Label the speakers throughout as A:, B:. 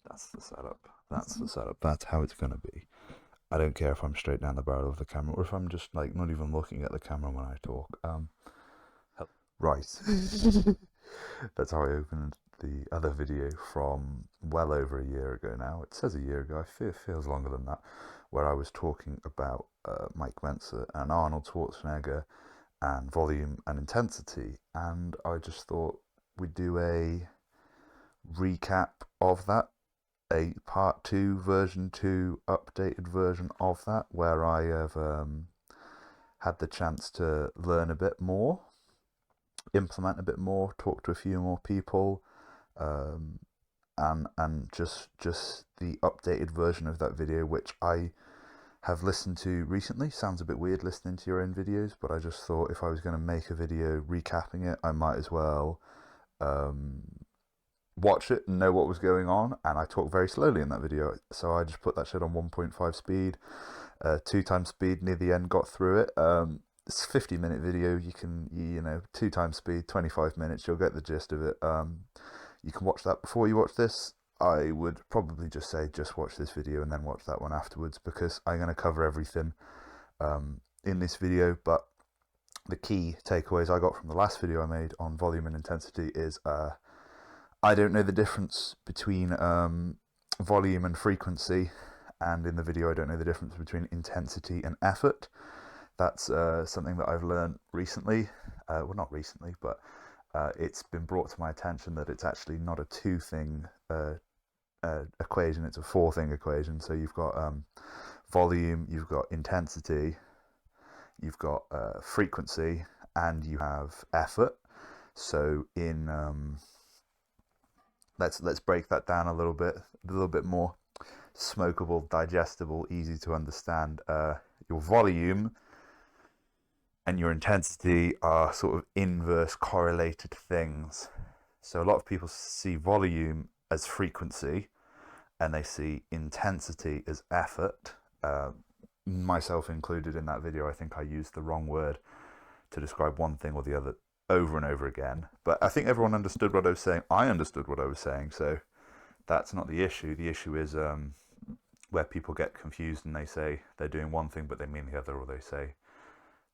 A: That's the setup. That's the setup. That's how it's gonna be. I don't care if I'm straight down the barrel of the camera or if I'm just like not even looking at the camera when I talk. Right. That's how I opened the other video from well over a year ago now. It says a year ago. It feels longer than that. Where I was talking about Mike Mentzer and Arnold Schwarzenegger and volume and intensity, and I just thought we'd do a recap of that, a part two, version two, updated version of that, where I have had the chance to learn a bit more, implement a bit more, talk to a few more people, um, and just the updated version of that video, which I have listened to recently. Sounds a bit weird listening to your own videos, but I just thought if I was going to make a video recapping it, I might as well um, watch it and know what was going on. And I talk very slowly in that video, so I just put that shit on 1.5 speed, 2 times speed near the end. Got through it. It's a 50-minute video. You can, 2 times speed, 25 minutes. You'll get the gist of it. You can watch that before you watch this. I would probably just say just watch this video and then watch that one afterwards, because I'm going to cover everything in this video. But the key takeaways I got from the last video I made on volume and intensity is I don't know the difference between volume and frequency, and in the video I don't know the difference between intensity and effort. That's something that I've learned recently. Well, not recently, but it's been brought to my attention that it's actually not a two-thing equation, it's a four-thing equation. So you've got volume, you've got intensity, you've got frequency, and you have effort. So in let's break that down a little bit more smokable, digestible, easy to understand. Your volume and your intensity are sort of inverse correlated things. So a lot of people see volume as frequency and they see intensity as effort. Myself included in that video. I think I used the wrong word to describe one thing or the other over and over again. But I think everyone understood what I was saying. I understood what I was saying, so that's not the issue. The issue is where people get confused and they say they're doing one thing but they mean the other, or they say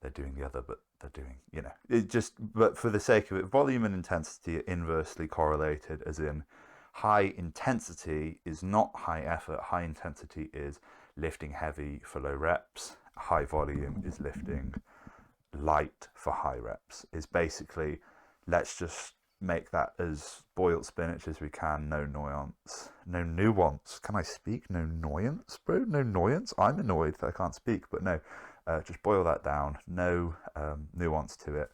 A: they're doing the other but they're doing, it just, but for the sake of it, volume and intensity are inversely correlated, as in high intensity is not high effort. High intensity is lifting heavy for low reps. High volume is lifting light for high reps. Is basically, let's just make that as boiled spinach as we can. No nuance. No nuance. Can I speak? No annoyance, bro? No annoyance? I'm annoyed that I can't speak, but no. Just boil that down. No nuance to it.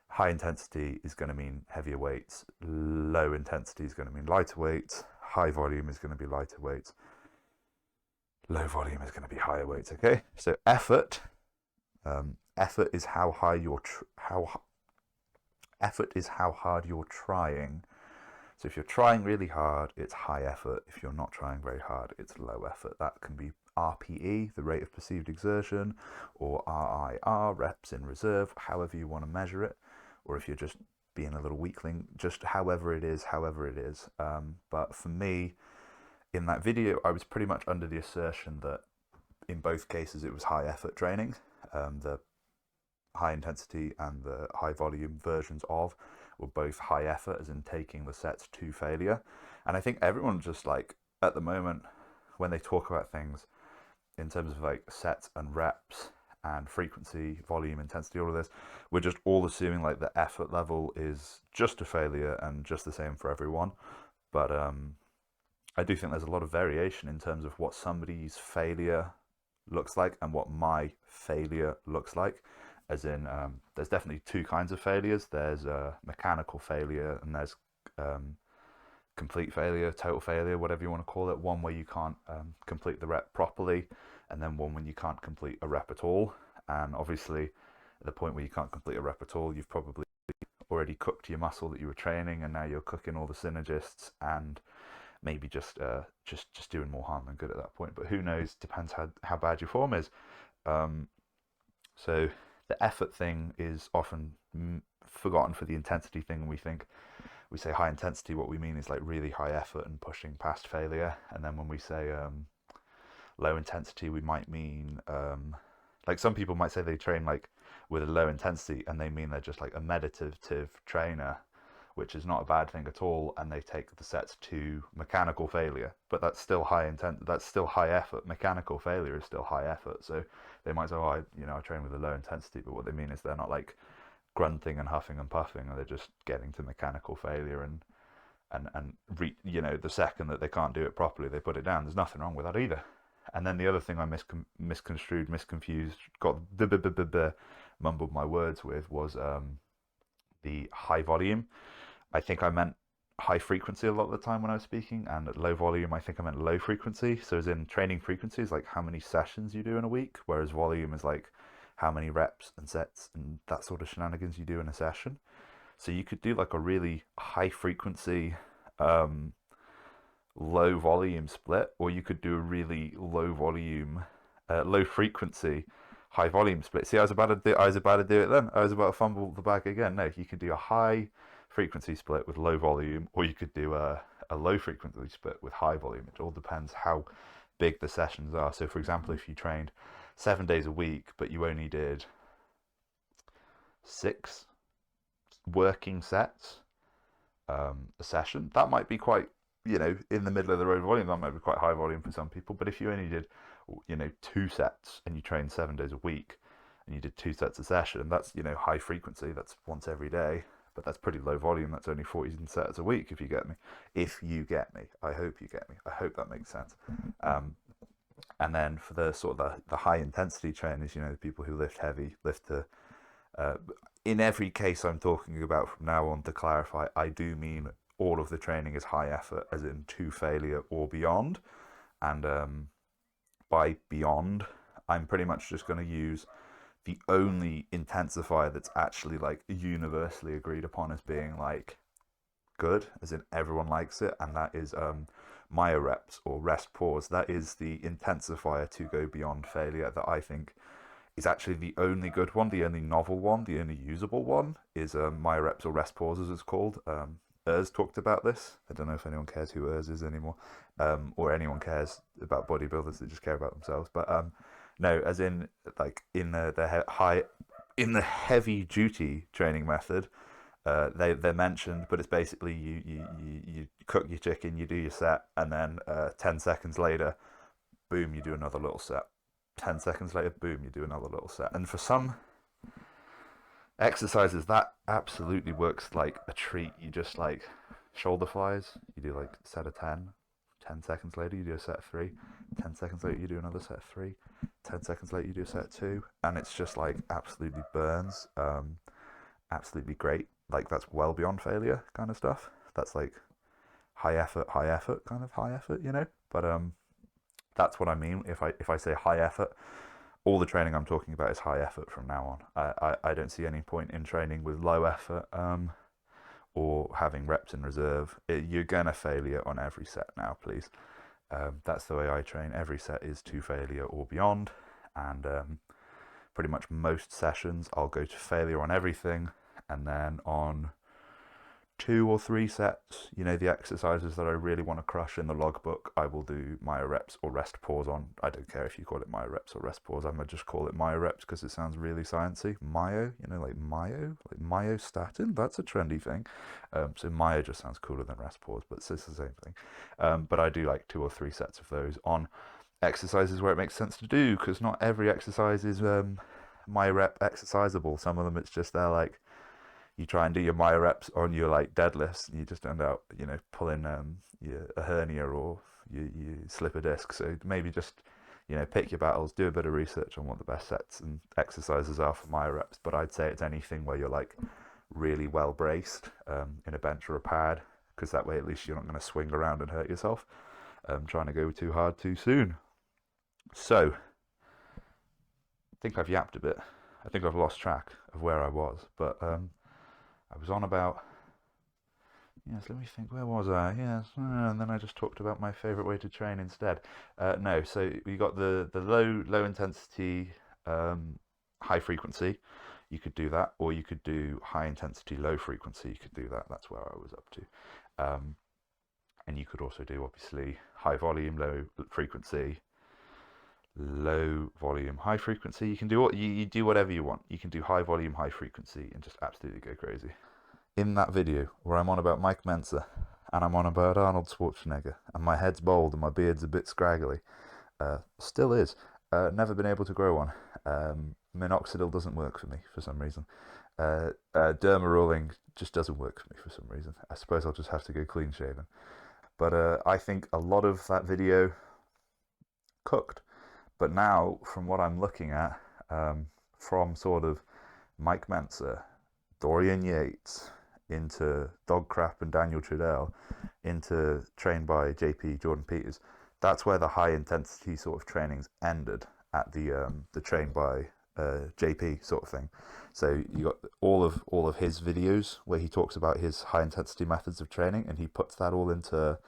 A: High intensity is going to mean heavier weights. Low intensity is going to mean lighter weights. High volume is going to be lighter weights. Low volume is going to be higher weights. Okay, so effort. Effort is how high you're effort is how hard you're trying. So if you're trying really hard, it's high effort. If you're not trying very hard, it's low effort. That can be RPE, the rate of perceived exertion, or RIR, reps in reserve, however you want to measure it. Or if you're just being a little weakling, just however it is. But for me, in that video, I was pretty much under the assertion that in both cases it was high effort training. The high intensity and the high volume versions of were both high effort, as in taking the sets to failure. And I think everyone just like, at the moment, when they talk about things in terms of like sets and reps and frequency, volume, intensity, all of this, we're just all assuming like the effort level is just a failure and just the same for everyone. But I do think there's a lot of variation in terms of what somebody's failure looks like and what my failure looks like. As in, there's definitely two kinds of failures. There's mechanical failure, and there's complete failure, total failure, whatever you want to call it. One where you can't complete the rep properly, and then one when you can't complete a rep at all. And obviously, at the point where you can't complete a rep at all, you've probably already cooked your muscle that you were training, and now you're cooking all the synergists, and maybe just doing more harm than good at that point. But who knows? Depends how bad your form is. So the effort thing is often forgotten for the intensity thing, and we think we say high intensity, what we mean is like really high effort and pushing past failure. And then when we say low intensity, we might mean like some people might say they train like with a low intensity, and they mean they're just like a meditative trainer, which is not a bad thing at all, and they take the sets to mechanical failure. But that's still high intent. That's still high effort. Mechanical failure is still high effort. So they might say, "Oh, I train with a low intensity," but what they mean is they're not like grunting and huffing and puffing, and they're just getting to mechanical failure the second that they can't do it properly, they put it down. There's nothing wrong with that either. And then the other thing I misconstrued, misconfused, got mumbled my words with was the high volume. I think I meant high frequency a lot of the time when I was speaking, and at low volume, I think I meant low frequency. So, as in training frequency is like how many sessions you do in a week, whereas volume is like how many reps and sets and that sort of shenanigans you do in a session. So, you could do like a really high frequency, low volume split, or you could do a really low volume, low frequency, high volume split. See, I was about to do it then. I was about to fumble the bag again. No, you could do a high frequency split with low volume, or you could do a low frequency split with high volume. It all depends how big the sessions are. So, for example, if you trained 7 days a week, but you only did 6 working sets a session, that might be quite, in the middle of the road volume. That might be quite high volume for some people. But if you only did, 2 sets and you trained 7 days a week and you did 2 sets a session, that's, high frequency. That's once every day. But that's pretty low volume. That's only 14 sets a week, if you get me. If you get me. I hope you get me. I hope that makes sense. And then for the sort of the high intensity trainers, the people who lift heavy, lift to in every case I'm talking about from now on, to clarify, I do mean all of the training is high effort, as in to failure or beyond. And by beyond, I'm pretty much just going to use the only intensifier that's actually like universally agreed upon as being like good, as in everyone likes it, and that is myo reps or rest pause. That is the intensifier to go beyond failure that I think is actually the only good one, the only novel one, the only usable one is myo reps or rest pauses, it's called. Urs talked about this. I don't know if anyone cares who Urs is anymore, or anyone cares about bodybuilders that just care about themselves. But no, as in like in the heavy duty training method, they're mentioned, but it's basically you cook your chicken, you do your set, and then 10 seconds later, boom, you do another little set. 10 seconds later, boom, you do another little set. And for some exercises, that absolutely works like a treat. You just like shoulder flies, you do like a set of 10. 10 seconds later, you do a set of 3. 10 seconds later, you do another set of 3. 10 seconds later, you do a set of 2. And it's just like absolutely burns. Absolutely great. Like that's well beyond failure kind of stuff. That's like high effort kind of high effort, But that's what I mean. If I say high effort, all the training I'm talking about is high effort from now on. I don't see any point in training with low effort or having reps in reserve. You're gonna failure on every set now, please. That's the way I train. Every set is to failure or beyond, and pretty much most sessions I'll go to failure on everything, and then on 2 or 3 sets, the exercises that I really want to crush in the logbook, I will do myo reps or rest pause on. I don't care if you call it myo reps or rest pause. I'm going to just call it myo reps because it sounds really sciencey. Myo, like myostatin, that's a trendy thing. So myo just sounds cooler than rest pause, but it's the same thing. But I do like 2 or 3 sets of those on exercises where it makes sense to do, because not every exercise is myo rep exercisable. Some of them it's just they're like, you try and do your myo reps on your like deadlifts, and you just end up, pulling a hernia, or you slip a disc. So maybe just, pick your battles, do a bit of research on what the best sets and exercises are for myo reps. But I'd say it's anything where you're like really well braced in a bench or a pad, because that way at least you're not going to swing around and hurt yourself trying to go too hard too soon. So I think I've yapped a bit. I think I've lost track of where I was, but I was on about, yes, let me think, where was I? Yes, and then I just talked about my favourite way to train instead. No, so we got the low intensity, high frequency. You could do that, or you could do high intensity, low frequency. You could do that. That's where I was up to. And you could also do, obviously, high volume, low frequency, low volume, high frequency. You can do you do whatever you want. You can do high volume, high frequency, and just absolutely go crazy. In that video where I'm on about Mike Mensa and I'm on about Arnold Schwarzenegger and my head's bald and my beard's a bit scraggly, still is. Never been able to grow one. Minoxidil doesn't work for me for some reason. Derma rolling just doesn't work for me for some reason. I suppose I'll just have to go clean shaven. But I think a lot of that video cooked. But now, from what I'm looking at, from sort of Mike Mensa, Dorian Yates, into Dog Crap and Daniel Trudell, into trained by JP Jordan Peters, that's where the high intensity sort of trainings ended at the trained by JP sort of thing. So you got all of his videos where he talks about his high intensity methods of training, and he puts that all into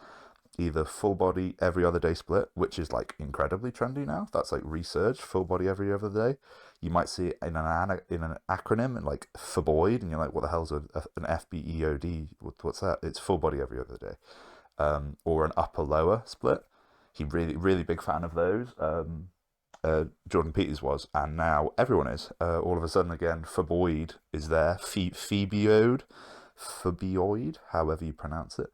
A: either full body every other day split, which is like incredibly trendy now. That's like research, full body every other day. You might see it in an acronym, and like FBOID, and you're like, what the hell's an FBEOD? What's that? It's full body every other day. Or an upper lower split. He really big fan of those. Jordan Peters was, and now everyone is. All of a sudden again, FBOID is there. Phobioid, however you pronounce it.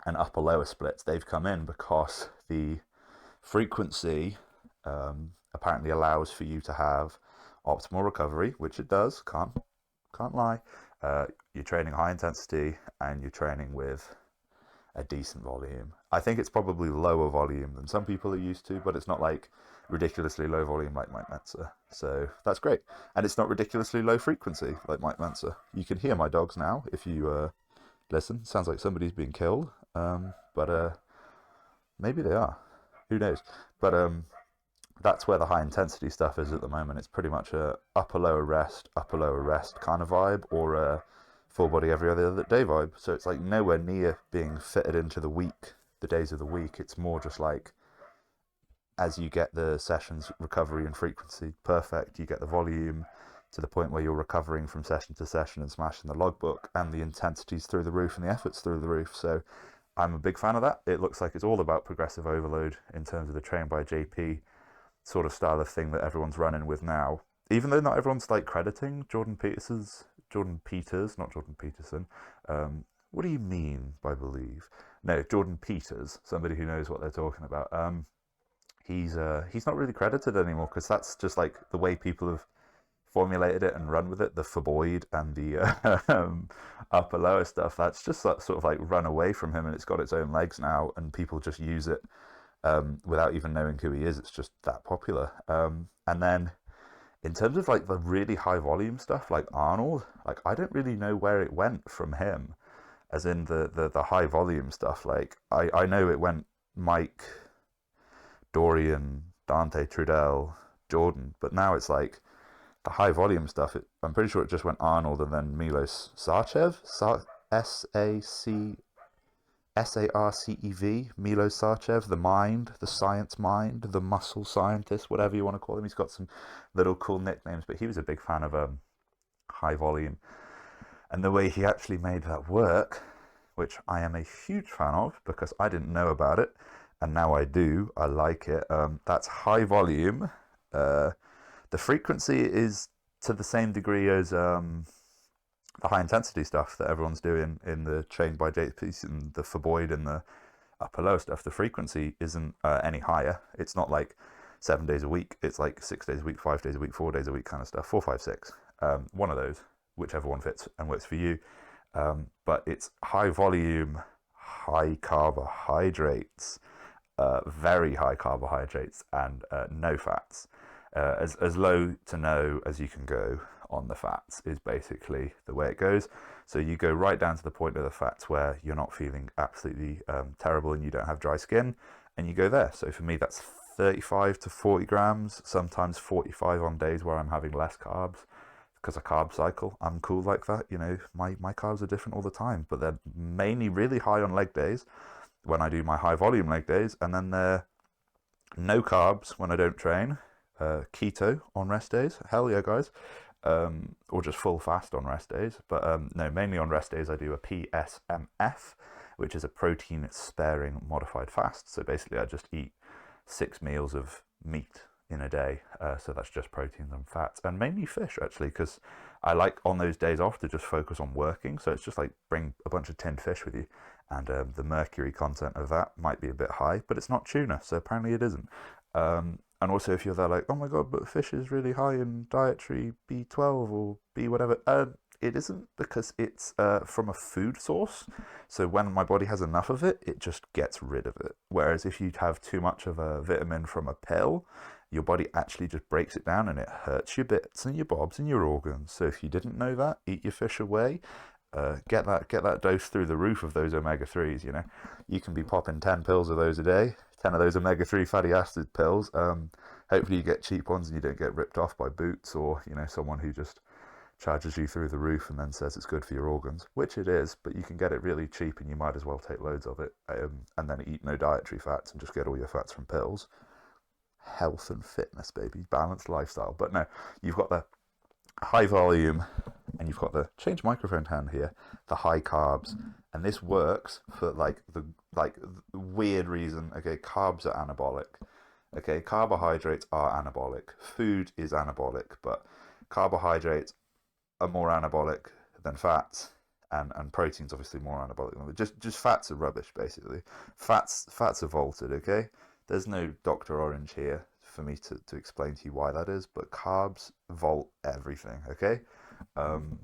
A: And upper lower splits, they've come in because the frequency apparently allows for you to have optimal recovery, which it does, can't lie. You're training high intensity and you're training with a decent volume. I think it's probably lower volume than some people are used to, but it's not like ridiculously low volume like Mike Mensa. So that's great. And it's not ridiculously low frequency like Mike Mensa. You can hear my dogs now if you listen. Sounds like somebody's being killed. But maybe they are. Who knows? But that's where the high intensity stuff is at the moment. It's pretty much a upper lower rest kind of vibe, or a full body every other day vibe. So it's like nowhere near being fitted into the days of the week. It's more just like, as you get the sessions recovery and frequency perfect, you get the volume to the point where you're recovering from session to session and smashing the logbook, and the intensity's through the roof and the effort's through the roof. So I'm a big fan of that. It looks like it's all about progressive overload in terms of the train by JP sort of style of thing that everyone's running with now. Even though not everyone's like crediting Jordan Peters, not Jordan Peterson. What do you mean by believe? No, Jordan Peters, somebody who knows what they're talking about. He's not really credited anymore, because that's just like the way people have formulated it and run with it. The FBOID and the upper lower stuff, that's just sort of like run away from him, and it's got its own legs now, and people just use it without even knowing who he is. It's just that popular. And then in terms of like the really high volume stuff, like Arnold, like I don't really know where it went from him, as in the high volume stuff. Like I know it went Mike, Dorian, Dante, Trudell, Jordan, but now it's like the high volume stuff. I'm pretty sure it just went Arnold and then Milos Sarcev, Sarcev, Milos Sarcev, the mind, the science mind, the muscle scientist, whatever you want to call him. He's got some little cool nicknames, but he was a big fan of high volume. And the way he actually made that work, which I am a huge fan of because I didn't know about it, and now I do, I like it. That's high volume. The frequency is to the same degree as the high intensity stuff that everyone's doing in the trained by JP and the FBOID and the upper low stuff. The frequency isn't any higher. It's not like 7 days a week. It's like 6 days a week, 5 days a week, 4 days a week kind of stuff. 4, 5, 6. One of those, whichever one fits and works for you. But it's high volume, high carbohydrates, very high carbohydrates, and no fats. As low to no as you can go on the fats is basically the way it goes. So you go right down to the point of the fats where you're not feeling absolutely terrible and you don't have dry skin, and you go there. So for me, that's 35 to 40 grams, sometimes 45 on days where I'm having less carbs, because a carb cycle. I'm cool like that. You know, my carbs are different all the time, but they're mainly really high on leg days when I do my high volume leg days, and then they're no carbs when I don't train. Keto on rest days. Hell yeah, guys. or just full fast on rest days. But no, mainly on rest days I do a PSMF, which is a protein sparing modified fast. So basically I just eat 6 meals of meat in a day. So that's just proteins and fats, and mainly fish actually, because I like on those days off to just focus on working. So it's just like bring a bunch of tinned fish with you, and the mercury content of that might be a bit high, but it's not tuna, so apparently it isn't. And also, if you're there like, oh my god, but fish is really high in dietary B12 or B whatever, it isn't, because it's from a food source. So when my body has enough of it, it just gets rid of it. Whereas if you have too much of a vitamin from a pill, your body actually just breaks it down and it hurts your bits and your bobs and your organs. So if you didn't know that, eat your fish away. Get that dose through the roof of those omega-3s. You can be popping 10 pills of those a day, 10 of those omega-3 fatty acid pills. Hopefully you get cheap ones and you don't get ripped off by Boots or someone who just charges you through the roof and then says it's good for your organs, which it is, but you can get it really cheap and you might as well take loads of it, and then eat no dietary fats and just get all your fats from pills. Health and fitness, baby, balanced lifestyle. But no, you've got the high volume and you've got the change microphone hand here, the high carbs, and this works for the weird reason. Okay, carbs are anabolic. Okay, carbohydrates are anabolic. Food is anabolic, but carbohydrates are more anabolic than fats, and protein's obviously more anabolic. Just fats are rubbish, basically. Fats are vaulted. Okay, there's no Dr. Orange here for me to explain to you why that is, but carbs vault everything. Okay, um,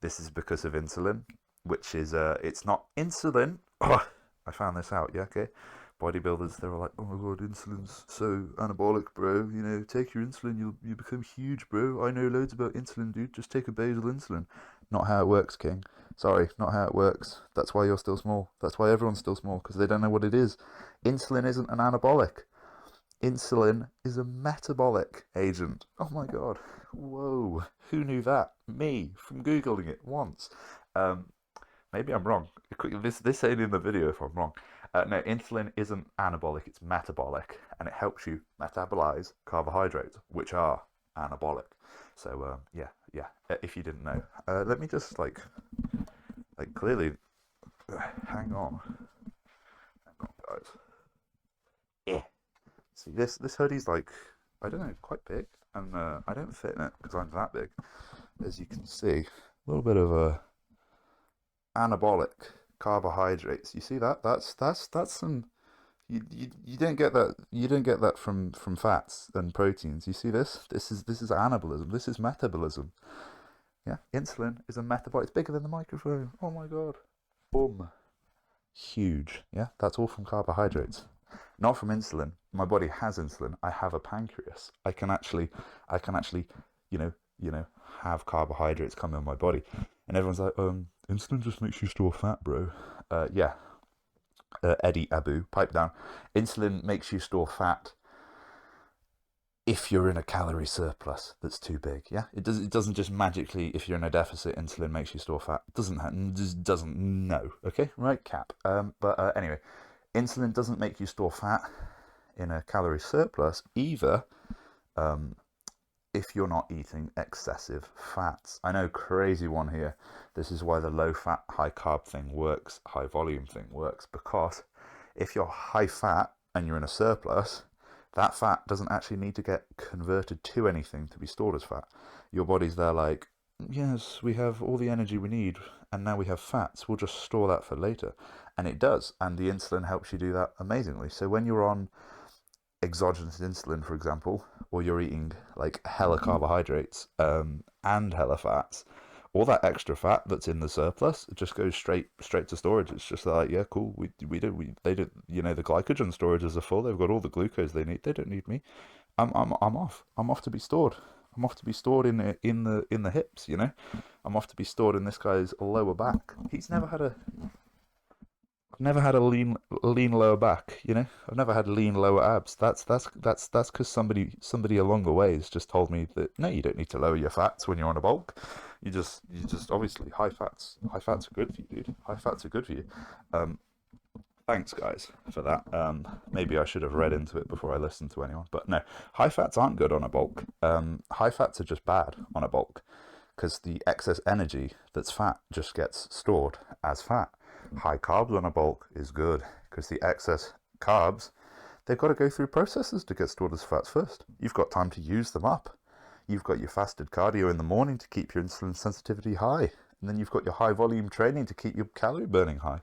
A: this is because of insulin, which is it's not insulin. Oh, I found this out. Yeah, okay. Bodybuilders, they were like, "Oh my god, insulin's so anabolic, bro. Take your insulin, you become huge, bro. I know loads about insulin, dude. Just take a basal insulin." Not how it works, King. Sorry, not how it works. That's why you're still small. That's why everyone's still small, because they don't know what it is. Insulin isn't an anabolic. Insulin is a metabolic agent. Oh my god. Whoa. Who knew that? Me, from Googling it once. Um, Maybe I'm wrong. This ain't in the video if I'm wrong. No, insulin isn't anabolic, it's metabolic, and it helps you metabolize carbohydrates, which are anabolic. So, yeah, yeah, if you didn't know. Let me just, clearly, hang on, guys. Yeah. See, this hoodie's I don't know, quite big, and I don't fit in it because I'm that big. As you can see, a little bit of a anabolic carbohydrates. You see that? That's some. You don't get that. You don't get that from fats and proteins. You see this? This is anabolism. This is metabolism. Yeah, insulin is a metabolic. It's bigger than the microphone. Oh my god. Boom. Huge. Yeah, that's all from carbohydrates. Not from insulin. My body has insulin. I have a pancreas. I can actually, you know, have carbohydrates come in my body. And everyone's like, insulin just makes you store fat, bro. Yeah. Eddie Abu, pipe down. Insulin makes you store fat if you're in a calorie surplus that's too big. Yeah, it doesn't just magically, if you're in a deficit, insulin makes you store fat. It doesn't. No. Okay, right, cap. But anyway, insulin doesn't make you store fat in a calorie surplus either. If you're not eating excessive fats. I know, crazy one here. This is why the low fat, high carb thing works, high volume thing works, because if you're high fat and you're in a surplus, that fat doesn't actually need to get converted to anything to be stored as fat. Your body's there like, yes, we have all the energy we need, and now we have fats, we'll just store that for later. And it does, and the insulin helps you do that amazingly. So when you're on exogenous insulin, for example, or you're eating hella carbohydrates and hella fats, all that extra fat that's in the surplus just goes straight to storage. It's just like, yeah, cool. They don't. The glycogen storages are full. They've got all the glucose they need. They don't need me. I'm off. I'm off to be stored. I'm off to be stored in the hips. I'm off to be stored in this guy's lower back. He's never had a lean lower back. I've never had lean lower abs. That's because somebody along the way has just told me that no, you don't need to lower your fats when you're on a bulk. You just obviously high fats are good for you, dude. High fats are good for you. Thanks, guys, for that. Maybe I should have read into it before I listened to anyone. But no, high fats aren't good on a bulk. High fats are just bad on a bulk because the excess energy that's fat just gets stored as fat. High carbs on a bulk is good because the excess carbs, they've got to go through processes to get stored as fats first. You've got time to use them up. You've got your fasted cardio in the morning to keep your insulin sensitivity high. And then you've got your high volume training to keep your calorie burning high.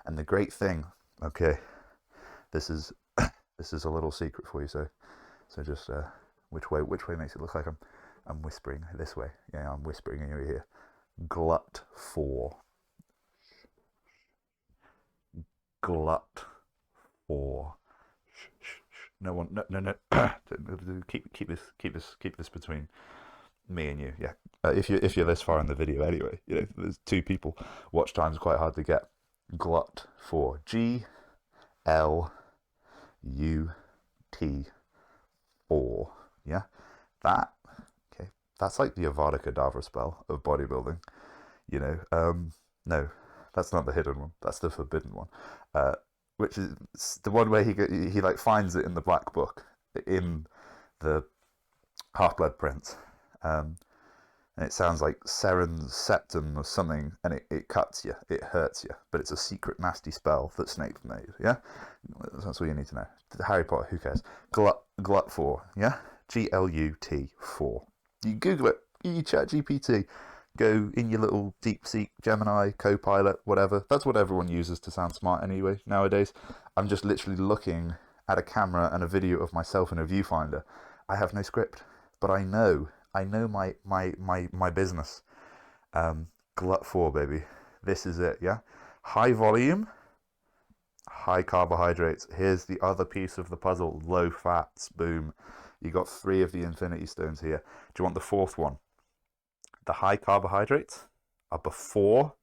A: And the great thing, okay, this is this is a little secret for you. So just which way makes it look like I'm whispering this way. Yeah, I'm whispering in your ear. Glut 4. Glut 4. Shh, shh, shh. No one, no, no, no. keep this between me and you. Yeah. If you're this far in the video anyway, there's two people. Watch time's quite hard to get. Glut 4. GLUT4. Yeah. That. Okay. That's like the Avada Kedavra spell of bodybuilding. No, that's not the hidden one. That's the forbidden one. Uh, which is the one where he like finds it in the black book in the Half Blood Prince. And it sounds like Seren's Septum or something, and it cuts you, it hurts you, but it's a secret nasty spell that Snape made, yeah? That's all you need to know. Harry Potter, who cares? Glut 4, yeah? GLUT 4. You Google it, you chat GPT, go in your little DeepSeek, Gemini, Copilot, whatever. That's what everyone uses to sound smart anyway, nowadays. I'm just literally looking at a camera and a video of myself in a viewfinder. I have no script, but I know my business. Glut 4, baby. This is it, yeah? High volume, high carbohydrates. Here's the other piece of the puzzle. Low fats, boom. You got 3 of the infinity stones here. Do you want the 4th one? The high carbohydrates are before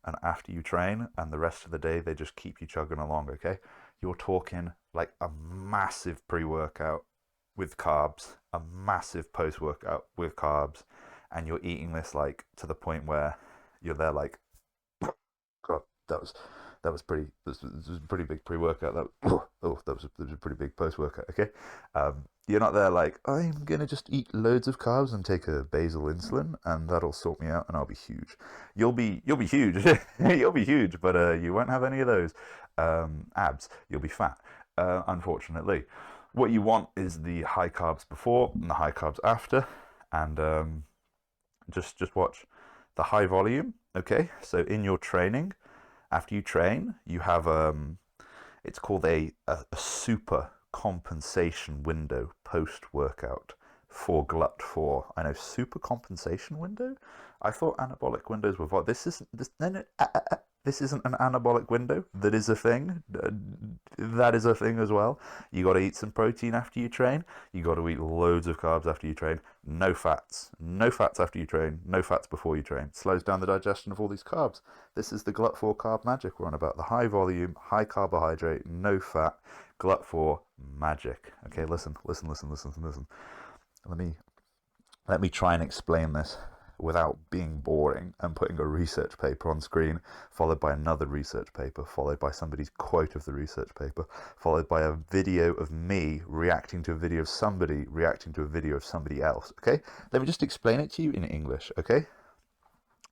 A: and after you train, and the rest of the day they just keep you chugging along, okay? You're talking like a massive pre-workout with carbs, a massive post-workout with carbs, and you're eating this like to the point where you're there like, God, that was a pretty big pre-workout. That was a pretty big post-workout. Okay, you're not there like I'm gonna just eat loads of carbs and take a basal insulin and that'll sort me out and I'll be huge. You'll be huge. You'll be huge, but you won't have any of those abs. You'll be fat, unfortunately. What you want is the high carbs before and the high carbs after, and just watch the high volume. Okay, so in your training, after you train, you have it's called a super compensation window post workout for glut 4. I know, super compensation window. I thought anabolic windows were what this isn't this no, no, this isn't an anabolic window. That is a thing. That is a thing as well. You got to eat some protein after you train. You got to eat loads of carbs after you train. No fats. No fats after you train. No fats before you train. Slows down the digestion of all these carbs. This is the glut 4 carb magic we're on about. The high volume, high carbohydrate, no fat, glut 4 magic. Okay, listen. Let me try and explain this without being boring and putting a research paper on screen, followed by another research paper, followed by somebody's quote of the research paper, followed by a video of me reacting to a video of somebody reacting to a video of somebody else. Okay, let me just explain it to you in English. Okay,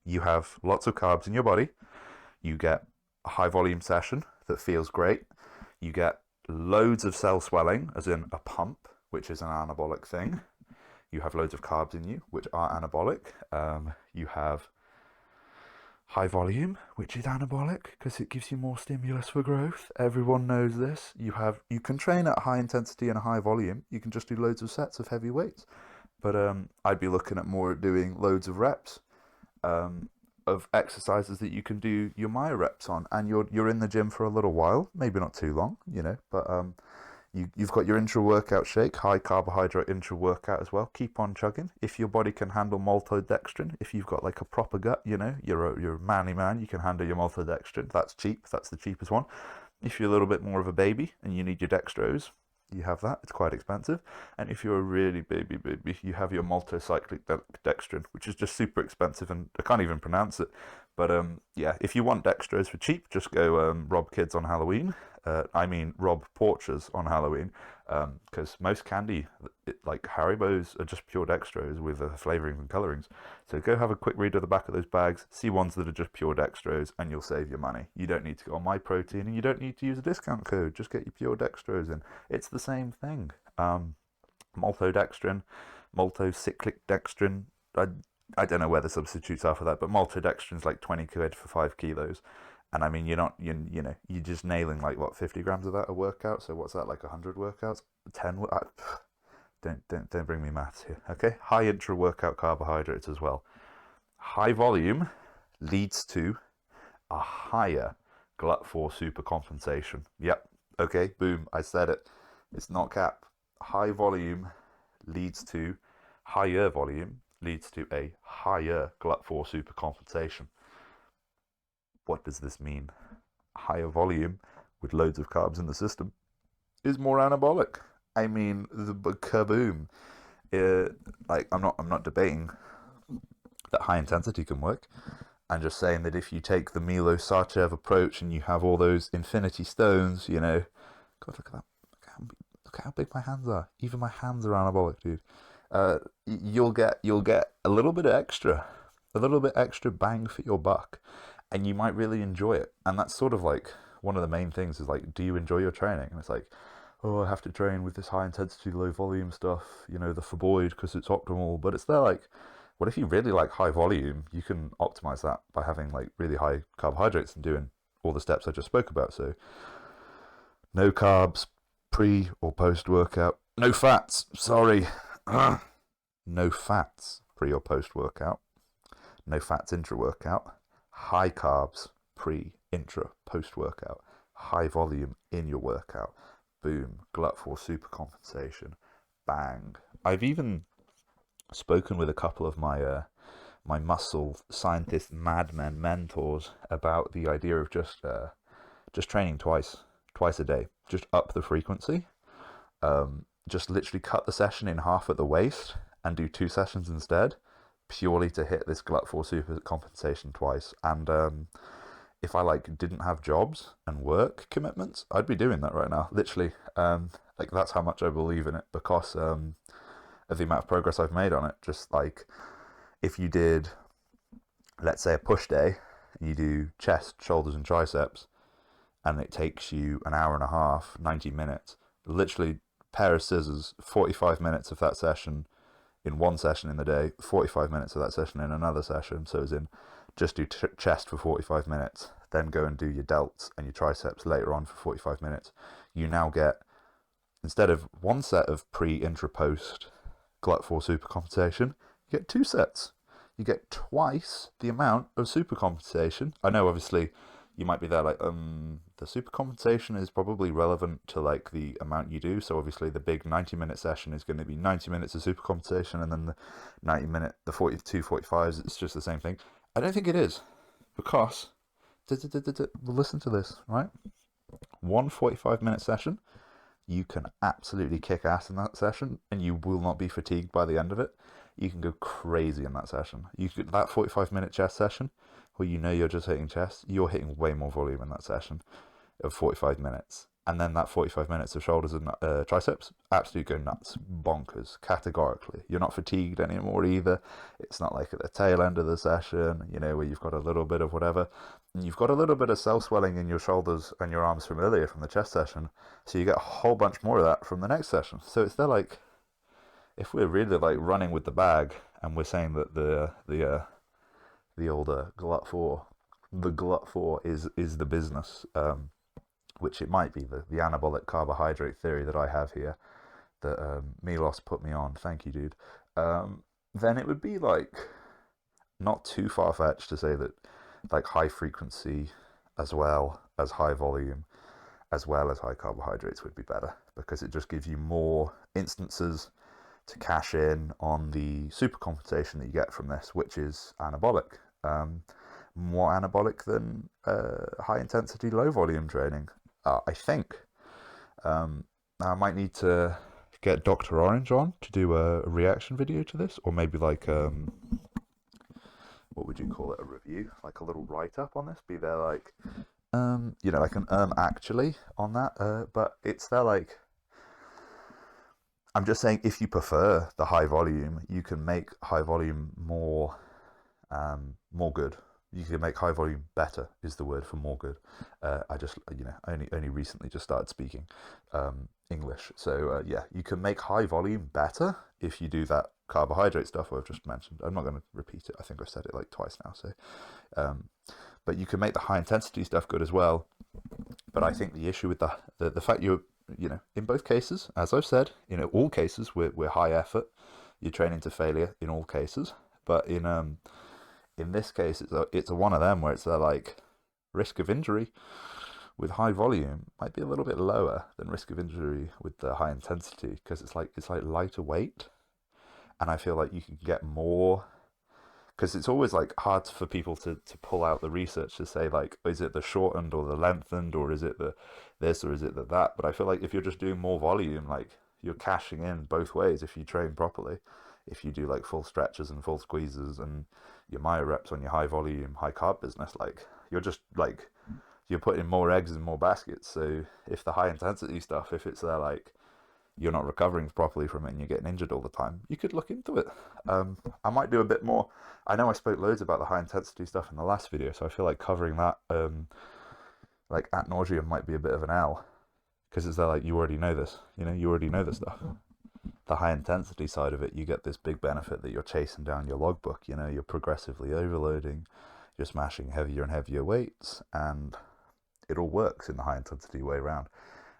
A: you have lots of carbs in your body. You get a high volume session that feels great. You get loads of cell swelling, as in a pump, which is an anabolic thing. You have loads of carbs in you, which are anabolic. You have high volume, which is anabolic because it gives you more stimulus for growth. Everyone knows this. You can train at high intensity and high volume. You can just do loads of sets of heavy weights. But I'd be looking at more doing loads of reps of exercises that you can do your myo reps on, and you're in the gym for a little while, maybe not too long, but you've got your intra-workout shake, high carbohydrate intra-workout as well. Keep on chugging. If your body can handle maltodextrin, if you've got like a proper gut, you're a manly man, you can handle your maltodextrin. That's cheap. That's the cheapest one. If you're a little bit more of a baby and you need your dextrose, you have that. It's quite expensive. And if you're a really baby, you have your multicyclic dextrin, which is just super expensive, and I can't even pronounce it. But yeah, if you want dextrose for cheap, just go rob kids on Halloween. I mean, rob Porches on Halloween, because most candy, like Haribo's, are just pure dextrose with flavorings and colorings. So go have a quick read of the back of those bags, see ones that are just pure dextrose, and you'll save your money. You don't need to go on MyProtein, and you don't need to use a discount code. Just get your pure dextrose in. It's the same thing. Maltodextrin, maltocyclic dextrin. I don't know where the substitutes are for that, but maltodextrin's like 20 quid for 5 kilos. And I mean, you're not, you know, you're just nailing like what, 50 grams of that a workout. So what's that, like 100 workouts? 10? Don't bring me maths here. Okay, high intra workout carbohydrates as well. High volume leads to a higher GLUT4 supercompensation. Yep. Okay. Boom. I said it. It's not cap. High volume leads to higher volume leads to a higher GLUT4 supercompensation. What does this mean? Higher volume with loads of carbs in the system is more anabolic. I mean, the kaboom. Like I'm not debating that high intensity can work. I'm just saying that if you take the Milo Sarchev approach and you have all those infinity stones, you know, God, look at that. Look how big my hands are. Even my hands are anabolic, dude. You'll get a little bit extra bang for your buck, and you might really enjoy it. And that's sort of like one of the main things is like, do you enjoy your training? And it's like, oh, I have to train with this high intensity, low volume stuff, you know, the Forboid because it's optimal. But it's there like, what if you really like high volume? You can optimize that by having like really high carbohydrates and doing all the steps I just spoke about. So no carbs pre or post workout. No fats, sorry. No fats pre or post workout. No fats intra workout. High carbs pre, intra, post workout. High volume in your workout. Boom. GLUT4 supercompensation. Bang. I've even spoken with a couple of my my muscle scientist madmen mentors about the idea of just training twice a day. Just up the frequency. Just literally cut the session in half at the waist and do 2 sessions instead, purely to hit this GLUT4 super compensation twice. And if I like didn't have jobs and work commitments, I'd be doing that right now, literally. Like that's how much I believe in it because of the amount of progress I've made on it. Just like if you did, let's say, a push day, and you do chest, shoulders, and triceps, and it takes you an hour and a half, 90 minutes, literally pair of scissors, 45 minutes of that session in one session in the day, 45 minutes of that session in another session. So as in, just do chest for 45 minutes, then go and do your delts and your triceps later on for 45 minutes. You now get, instead of one set of pre, intra, post GLUT4 supercompensation, you get 2 sets. You get twice the amount of supercompensation. I know, obviously, you might be there like, the supercompensation is probably relevant to like the amount you do. So obviously the big 90-minute session is going to be 90 minutes of supercompensation, and then the 90-minute, the 42, 45s, it's just the same thing. I don't think it is, because, listen to this, right? One 45-minute session, you can absolutely kick ass in that session, and you will not be fatigued by the end of it. You can go crazy in that session. That 45-minute chest session, where you know you're just hitting chest, you're hitting way more volume in that session of 45 minutes. And then that 45 minutes of shoulders and triceps, absolutely go nuts, bonkers, categorically. You're not fatigued anymore either. It's not like at the tail end of the session, you know, where you've got a little bit of whatever. And you've got a little bit of cell swelling in your shoulders and your arms from earlier from the chest session. So you get a whole bunch more of that from the next session. So it's there like, if we're really like running with the bag and we're saying that the older GLUT4, the GLUT4 is the business, which it might be, the anabolic carbohydrate theory that I have here, that Milos put me on, thank you, dude, then it would be like not too far-fetched to say that like high frequency as well as high volume as well as high carbohydrates would be better, because it just gives you more instances to cash in on the supercompensation that you get from this, which is anabolic. More anabolic than high intensity, low volume training, I think. I might need to get Dr. Orange on to do a reaction video to this, or maybe like what would you call it, a review, like a little write-up on this, be there like, like an actually on that, but it's there like, I'm just saying, if you prefer the high volume, you can make high volume more good. You can make high volume better is the word for more good. I just only recently just started speaking English, so yeah, you can make high volume better if you do that carbohydrate stuff I've just mentioned. I'm not going to repeat it. I think I've said it like twice now. So, but you can make the high intensity stuff good as well. But I think the issue with the fact you're in both cases, as I've said, all cases we're high effort. You're training to failure in all cases, but in this case, it's a one of them where it's like risk of injury with high volume might be a little bit lower than risk of injury with the high intensity, because it's like lighter weight, and I feel like you can get more, because it's always like hard for people to pull out the research to say like, is it the shortened or the lengthened, or is it the this or is it the that. But I feel like if you're just doing more volume, like you're cashing in both ways if you train properly. If you do like full stretches and full squeezes and your myo reps on your high volume, high carb business, like you're just like you're putting more eggs in more baskets. So if the high intensity stuff, if it's there like you're not recovering properly from it and you're getting injured all the time, you could look into it. I might do a bit more. I know I spoke loads about the high intensity stuff in the last video, so I feel like covering that like ad nauseum might be a bit of an L, because it's there like you already know this, you already know this stuff. The high intensity side of it, you get this big benefit that you're chasing down your logbook. You're progressively overloading, you're smashing heavier and heavier weights, and it all works in the high intensity way around.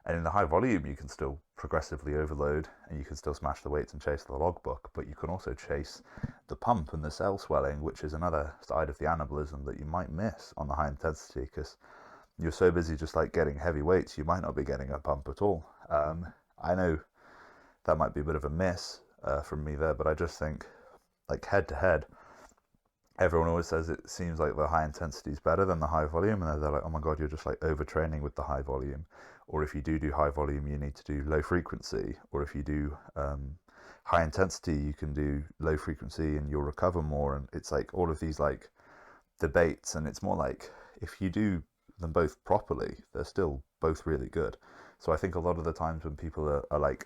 A: And in the high volume, you can still progressively overload and you can still smash the weights and chase the logbook, but you can also chase the pump and the cell swelling, which is another side of the anabolism that you might miss on the high intensity, because you're so busy just like getting heavy weights, you might not be getting a pump at all. I know that might be a bit of a miss from me there, but I just think like head to head, everyone always says it seems like the high intensity is better than the high volume, and they're like, oh my god, you're just like overtraining with the high volume. Or if you do high volume, you need to do low frequency. Or if you do high intensity, you can do low frequency and you'll recover more. And it's like all of these like debates, and it's more like if you do them both properly, they're still both really good. So I think a lot of the times when people are like,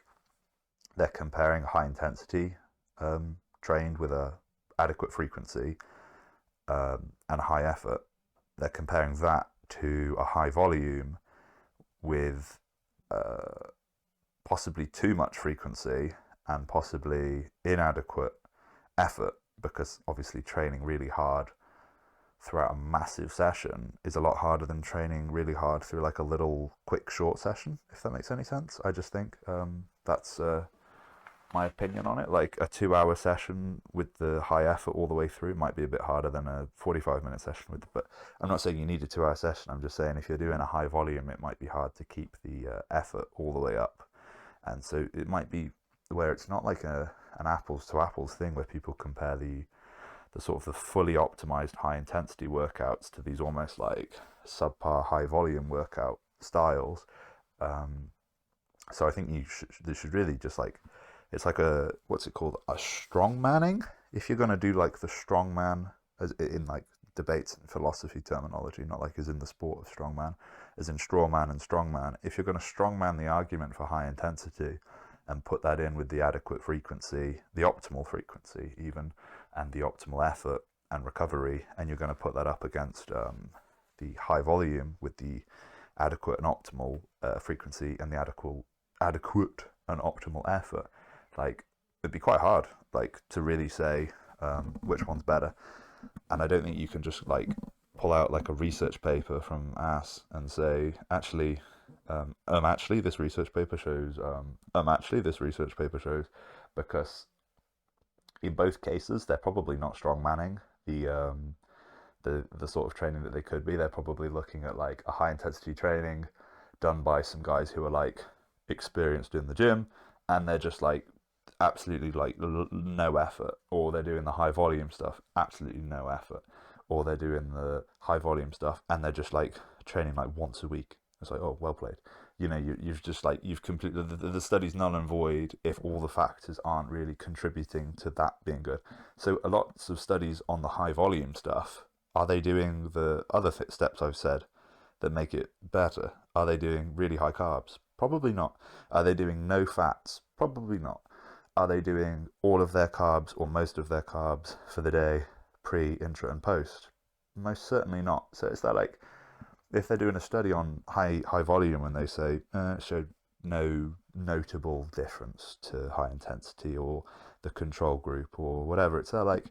A: they're comparing high intensity trained with a adequate frequency and high effort, they're comparing that to a high volume with possibly too much frequency and possibly inadequate effort, because obviously training really hard throughout a massive session is a lot harder than training really hard through like a little quick short session, if that makes any sense. I just think that's my opinion on it. Like a 2-hour session with the high effort all the way through might be a bit harder than a 45-minute session with, but I'm not saying you need a 2-hour session. I'm just saying if you're doing a high volume, it might be hard to keep the effort all the way up. And so it might be where it's not like an apples to apples thing where people compare the sort of the fully optimized high intensity workouts to these almost like subpar high volume workout styles. So I think they should really just like, it's like a, what's it called, a strongmanning. If you're going to do like the strongman, as in like debates and philosophy terminology, not like as in the sport of strongman, as in strawman and strongman. If you're going to strongman the argument for high intensity and put that in with the adequate frequency, the optimal frequency even, and the optimal effort and recovery, and you're going to put that up against the high volume with the adequate and optimal frequency and the adequate and optimal effort, like it'd be quite hard like to really say which one's better. And I don't think you can just like pull out like a research paper from ass and say actually this research paper shows this research paper shows, because in both cases they're probably not strong manning the sort of training that they could be. They're probably looking at like a high intensity training done by some guys who are like experienced in the gym, and they're just like absolutely like no effort, or they're doing the high volume stuff, absolutely no effort, or they're doing the high volume stuff and they're just like training like once a week It's like, oh, well played. You've just like you've completely the study's null and void if all the factors aren't really contributing to that being good. So a lots of studies on the high volume stuff, are they doing the other steps I've said that make it better? Are they doing really high carbs? Probably not. Are they doing no fats? Probably not. Are they doing all of their carbs or most of their carbs for the day, pre, intra, and post? Most certainly not. So it's that like if they're doing a study on high volume and they say it showed no notable difference to high intensity or the control group or whatever, it's like,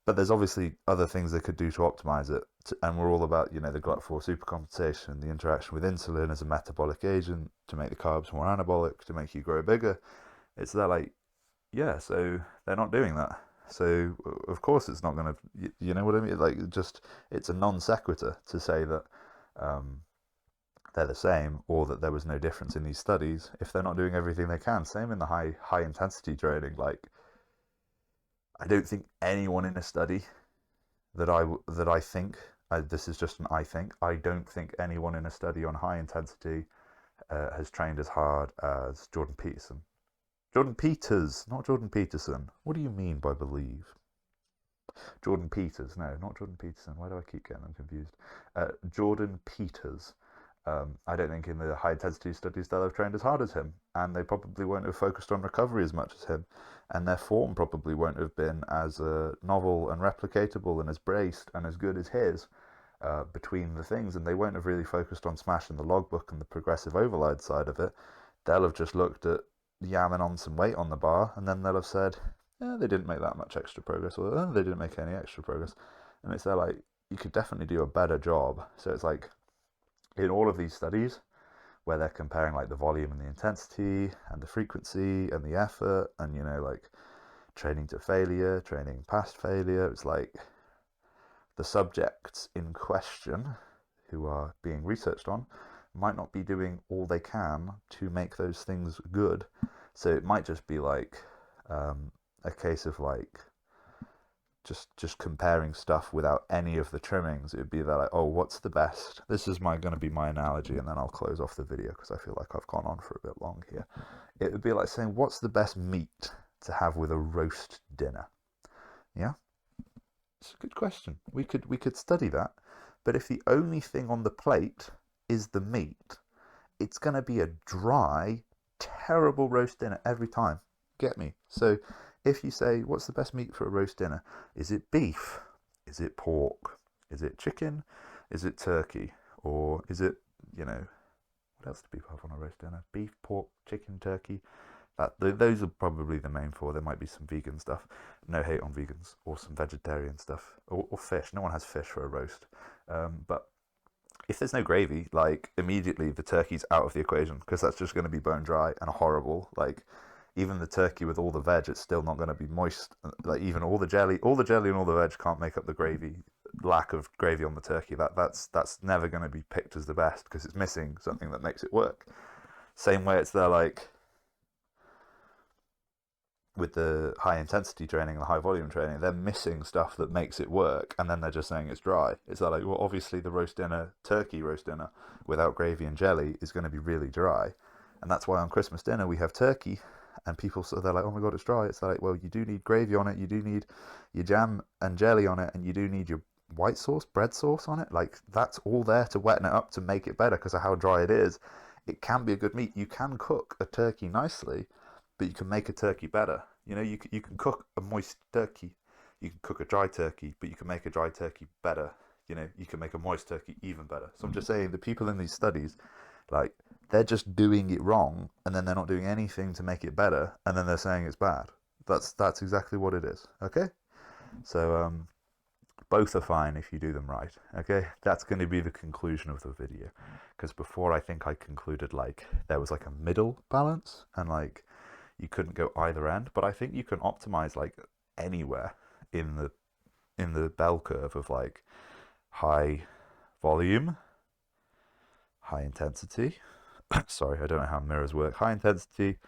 A: but there's obviously other things they could do to optimize it. And we're all about, the GLUT4 supercompensation, the interaction with insulin as a metabolic agent to make the carbs more anabolic, to make you grow bigger. It's that like, yeah, so they're not doing that. So of course it's not going to, you know what I mean? Like just, it's a non sequitur to say that um, they're the same or that there was no difference in these studies if they're not doing everything they can. Same in the high intensity training. Like I don't think anyone in a study that I think this is just an I think. I don't think anyone in a study on high intensity has trained as hard as Jordan Peterson. Jordan Peters, not Jordan Peterson. What do you mean by believe? Jordan Peters, no, not Jordan Peterson. Why do I keep getting them confused? Jordan Peters. I don't think in the high intensity studies they'll have trained as hard as him, and they probably won't have focused on recovery as much as him, and their form probably won't have been as novel and replicatable and as braced and as good as his between the things, and they won't have really focused on smashing the logbook and the progressive overload side of it. They'll have just looked at yamming on some weight on the bar, and then they'll have said, they didn't make that much extra progress, or they didn't make any extra progress. And it's there like, you could definitely do a better job. So it's like, in all of these studies, where they're comparing like the volume and the intensity and the frequency and the effort and, like training to failure, training past failure, it's like the subjects in question who are being researched on might not be doing all they can to make those things good. So it might just be like a case of like just comparing stuff without any of the trimmings. It would be that like, oh, what's the best? This is going to be my analogy, and then I'll close off the video because I feel like I've gone on for a bit long here. It would be like saying, what's the best meat to have with a roast dinner? Yeah, it's a good question. We could study that, but if the only thing on the plate is the meat, it's going to be a dry, terrible roast dinner every time. Get me? So if you say, what's the best meat for a roast dinner? Is it beef? Is it pork? Is it chicken? Is it turkey? Or is it, what else do people have on a roast dinner? Beef, pork, chicken, turkey. Those are probably the main four. There might be some vegan stuff. No hate on vegans. Or some vegetarian stuff. Or fish. No one has fish for a roast. But if there's no gravy, like immediately the turkey's out of the equation because that's just going to be bone dry and horrible. Like even the turkey with all the veg, it's still not going to be moist. Like even all the jelly and all the veg can't make up the gravy. Lack of gravy on the turkey, that's never going to be picked as the best because it's missing something that makes it work. Same way it's there like with the high intensity training and the high volume training, they're missing stuff that makes it work, and then they're just saying it's dry. It's like, well, obviously the turkey roast dinner without gravy and jelly is going to be really dry, and that's why on Christmas dinner we have turkey, and people they're like, oh my god, it's dry. It's like, well, you do need gravy on it, you do need your jam and jelly on it, and you do need your white sauce, bread sauce on it. Like that's all there to wetten it up to make it better because of how dry it is. It can be a good meat. You can cook a turkey nicely, but you can make a turkey better. You can cook a moist turkey, you can cook a dry turkey, but you can make a dry turkey better. You can make a moist turkey even better. So I'm just saying the people in these studies, like they're just doing it wrong, and then they're not doing anything to make it better, and then they're saying it's bad. That's exactly what it is. Okay, so both are fine if you do them right. Okay, that's going to be the conclusion of the video, because before I think I concluded like there was like a middle balance and like you couldn't go either end, but I think you can optimize like anywhere in the bell curve of like high volume, high intensity. Sorry, I don't know how mirrors work. High intensity,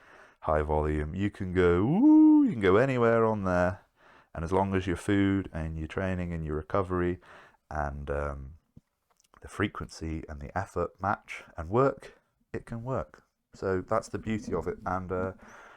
A: high volume. You can go anywhere on there, and as long as your food and your training and your recovery and the frequency and the effort match and work, it can work. So that's the beauty of it, and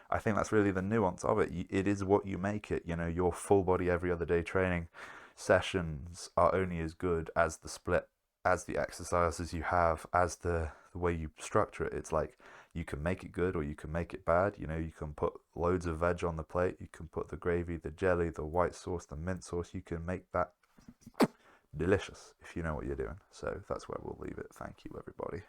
A: I think that's really the nuance of it. It is what you make it. Your full body every other day training sessions are only as good as the split, as the exercises you have, as the way you structure it. It's like you can make it good or you can make it bad. You can put loads of veg on the plate. You can put the gravy, the jelly, the white sauce, the mint sauce. You can make that delicious if you know what you're doing. So that's where we'll leave it. Thank you, everybody.